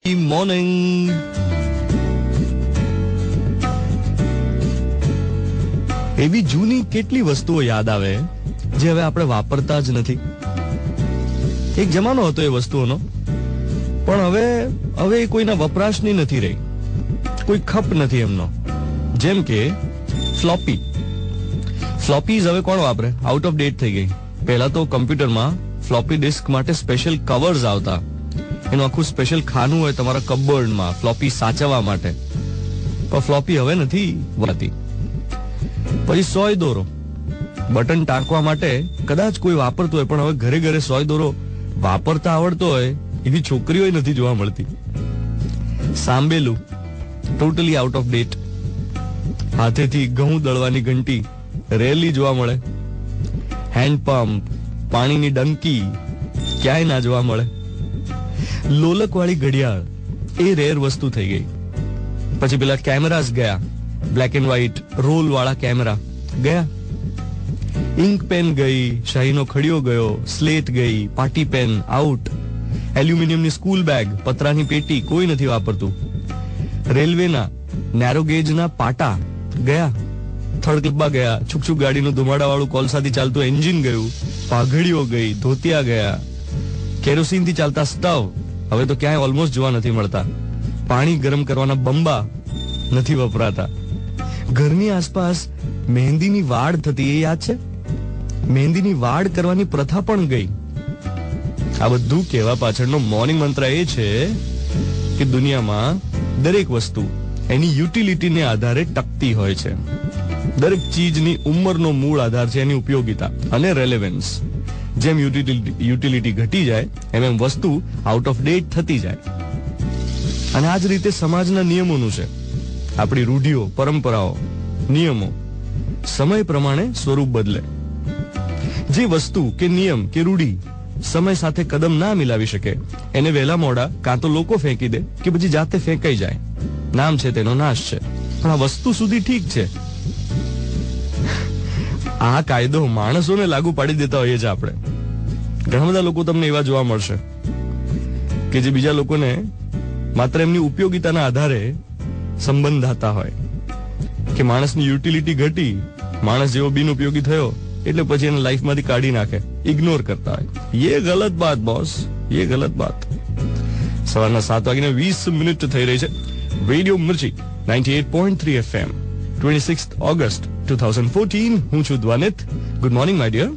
Morning. એવી જૂની કેટલી વસ્તુઓ યાદ આવે જે હવે આપણે વાપરતા જ નથી. એક જમાનો હતો એ વસ્તુઓનો, પણ હવે એ કોઈના વપરાશની નથી રહી, કોઈ ખપ નથી એમનો. જેમ કે ફ્લોપીઝ હવે કોણ વાપરે? આઉટ ઓફ ડેટ થઈ ગઈ. પહેલા તો કમ્પ્યુટરમાં ફ્લોપી ડિસ્ક માટે સ્પેશિયલ કવર્સ આવતા, એનું આખું સ્પેશિયલ ખાનું હોય તમારા કબોર્ડમાં ફ્લોપી સાચવવા માટે. પણ ફ્લોપી હવે નથી વળતી. પછી સોય દોરો, બટન ટાંકવા માટે કદાચ કોઈ વાપરતું હોય, પણ હવે ઘરે ઘરે સોય દોરો વાપરતા આવડતો હોય એવી છોકરીઓ નથી જોવા મળતી. સાંબેલું ટોટલી આઉટ ઓફ ડેટ. હાથેથી ઘઉં દળવાની ઘંટી રેલી જોવા મળે. હેન્ડપંપ, પાણીની ડંકી ક્યાંય ના જોવા મળે. લોલક વાળી ઘડિયાળ એ રેર વસ્તુ થઈ ગઈ. પછી પેલા કેમેરાસ ગયા, બ્લેક એન્ડ વ્હાઈટ રોલ વાળા કેમેરા ગયા. ઇન્ક પેન ગઈ, શાહીનો ખડિયો ગયો, સ્લેટ ગઈ, પાટી પેન આઉટ. એલ્યુમિનિયમની સ્કૂલ બેગ, પતરાની પેટી કોઈ નથી વાપરતું. રેલવેના નેરો ગેજના પાટા ગયા. થર્ડ ક્લબમાં ગયા, છુકછુક ગાડીનું ધુમાડા વાળું કોલસાથી ચાલતું એન્જિન ગયું. પાઘડીઓ ગઈ, ધોતિયા ગયા. કેરોસીન થી ચાલતા સ્ટવ હવે તો ક્યાંય ઓલમોસ્ટ જોવા નથી મળતા. પાણી ગરમ કરવાના બંબા નથી વપરાતા. ઘરની આસપાસ મહેંદીની વાડ થતી, એ યાદ છે? મહેંદીની વાડ કરવાની પ્રથા પણ ગઈ. આ બધું કહેવા પાછળનો મોર્નિંગ મંત્ર એ છે કે દુનિયામાં દરેક વસ્તુ એની યુટિલિટીને આધારે ટકતી હોય છે. દરેક ચીજની ઉંમરનો મૂળ આધાર છે એની ઉપયોગિતા અને રેલેવન્સ. જેમ યુટિલિટી ઘટી જાય એમ વસ્તુ આઉટ ઓફ ડેટ થતી જાય. અને આ જ રીતે સમાજના નિયમોનું છે. આપણી રૂઢિઓ, પરંપરાઓ, નિયમો સમય પ્રમાણે સ્વરૂપ બદલે. જે વસ્તુ કે નિયમ કે રૂઢી સમય સાથે કદમ ના મિલાવી શકે એને વહેલા મોડા કાં તો લોકો ફેંકી દે કે પછી જાતે ફેંકાઈ જાય. નામ છે તેનો નાશ છે. પણ આ વસ્તુ સુધી ઠીક છે. આ કાયદો માણસોને લાગુ પાડી દેતા હોઈએ છીએ આપણે. ઘણા બધા લોકો તમને એવા જોવા મળશે કે જે બીજા લોકોને માત્ર એમની ઉપયોગિતાના આધારે સંબંધાતા હોય કે માણસની યુટિલિટી ઘટી, માણસ જેવો બિનઉપયોગી થયો એટલે પછી એને લાઈફમાંથી કાઢી નાખે, ઇગ્નોર કરતા હોય. યે ગલત બાત બોસ, યે ગલત બાત. સવારના 7:20 થઈ રહી છે. Radio Mirchi 98.3 FM, 26 August 2014. હું છું Dhvanit. Good morning my dear.